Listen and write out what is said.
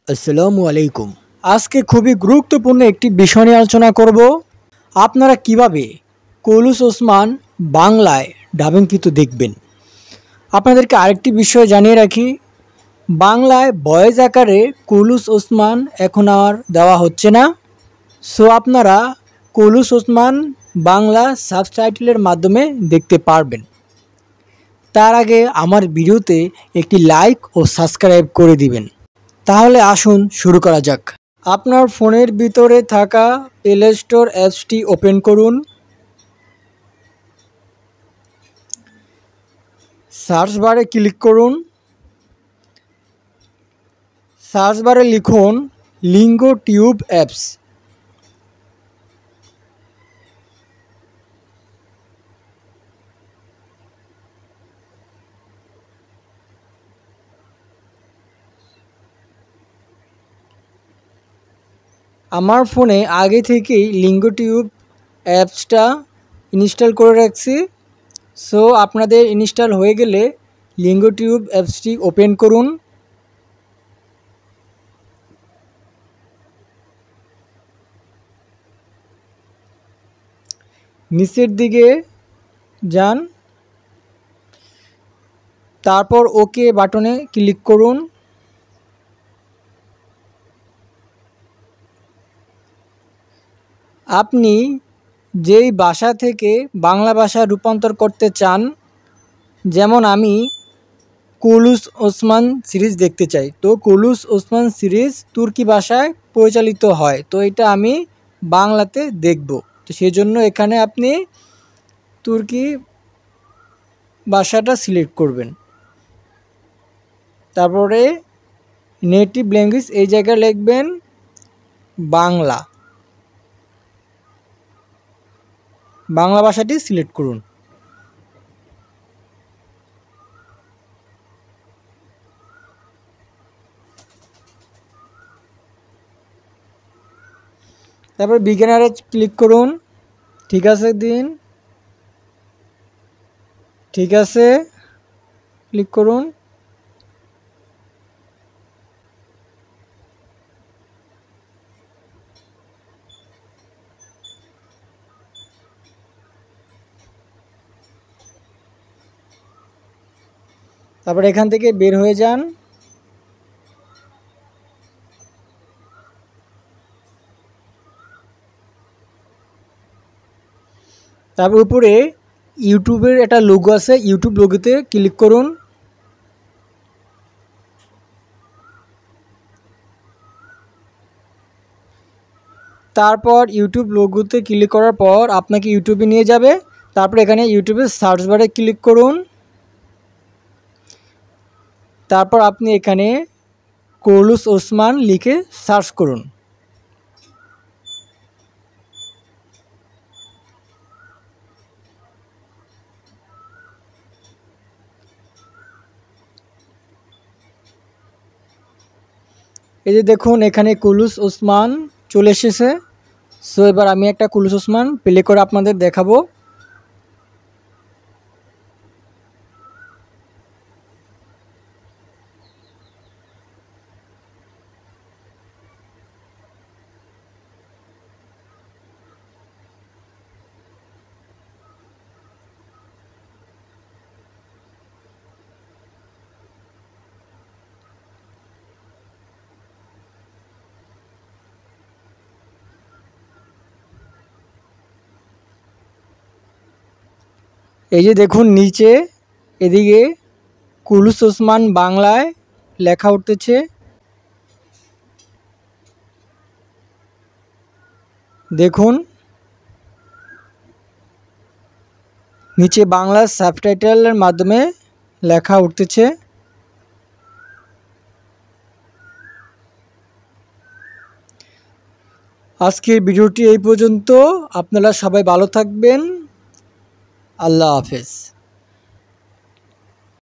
আসসালামু আলাইকুম। আজকে খুবই গুরুত্বপূর্ণ একটি বিষয় নিয়ে আলোচনা করব। আপনারা কিভাবে কলুস ওসমান বাংলায় ডাবিংকৃত দেখবেন। আপনাদেরকে আরেকটি বিষয় জানিয়ে রাখি, বাংলায় ভয়েস আকারে কলুস ওসমান এখন আর দেওয়া হচ্ছে না। সো আপনারা কলুস ওসমান বাংলা সাবটাইটেলের মাধ্যমে দেখতে পারবেন। তার আগে আমার ভিডিওতে একটি লাইক ও সাবস্ক্রাইব করে দিবেন। তাহলে আসুন শুরু করা যাক। আপনার ফোনের ভিতরে থাকা প্লে স্টোর অ্যাপসটি ওপেন করুন। সার্চ বারে ক্লিক করুন। সার্চ বারে লিখুন লিঙ্গো টিউব অ্যাপস। আমার ফোনে আগে থেকেই লিঙ্গো টিউব অ্যাপসটা ইনস্টল করে রাখছি। সো আপনাদের ইনস্টল হয়ে গেলে লিঙ্গো টিউব অ্যাপসটি ওপেন করুন। নিচের দিকে যান, তারপর ওকে বাটনে ক্লিক করুন। আপনি যেই ভাষা থেকে বাংলা ভাষা রূপান্তর করতে চান, যেমন আমি কলুস ওসমান সিরিজ দেখতে চাই, তো কলুস ওসমান সিরিজ তুর্কি ভাষায় পরিচালিত হয়, তো এটা আমি বাংলাতে দেখব। তো সেই জন্য এখানে আপনি তুর্কি ভাষাটা সিলেক্ট করবেন। তারপরে নেটিভ ল্যাঙ্গুয়েজ এই জায়গায় লিখবেন বাংলা। বাংলা ভাষাটি সিলেক্ট করুন। তারপর বিগিনারে ক্লিক করুন। ঠিক আছে দিন, ঠিক আছে ক্লিক করুন। তারপর এখান থেকে বের হয়ে যান। তারপর উপরে ইউটিউবের একটা লোগো আছে, ইউটিউব লোগোতে ক্লিক করুন। তারপর ইউটিউব লোগোতে ক্লিক করার পর আপনাকে ইউটিউবে নিয়ে যাবে। তারপর এখানে ইউটিউবের সার্চ বারে ক্লিক করুন। তারপর আপনি এখানে কলুস ওসমান লিখে সার্চ করুন। এই যে দেখুন এখানে কলুস ওসমান চলে এসেছে। সো এবার আমি একটা কলুস ওসমান প্লে করে আপনাদের দেখাবো। এই যে দেখুন নিচে এদিকে কলুস ওসমান বাংলায় লেখা উঠতেছে। দেখুন নিচে বাংলা সাবটাইটেলের মাধ্যমে লেখা উঠতেছে। আজকের ভিডিওটি এই পর্যন্ত। আপনারা সবাই ভালো থাকবেন। আল্লাহ হাফেজ।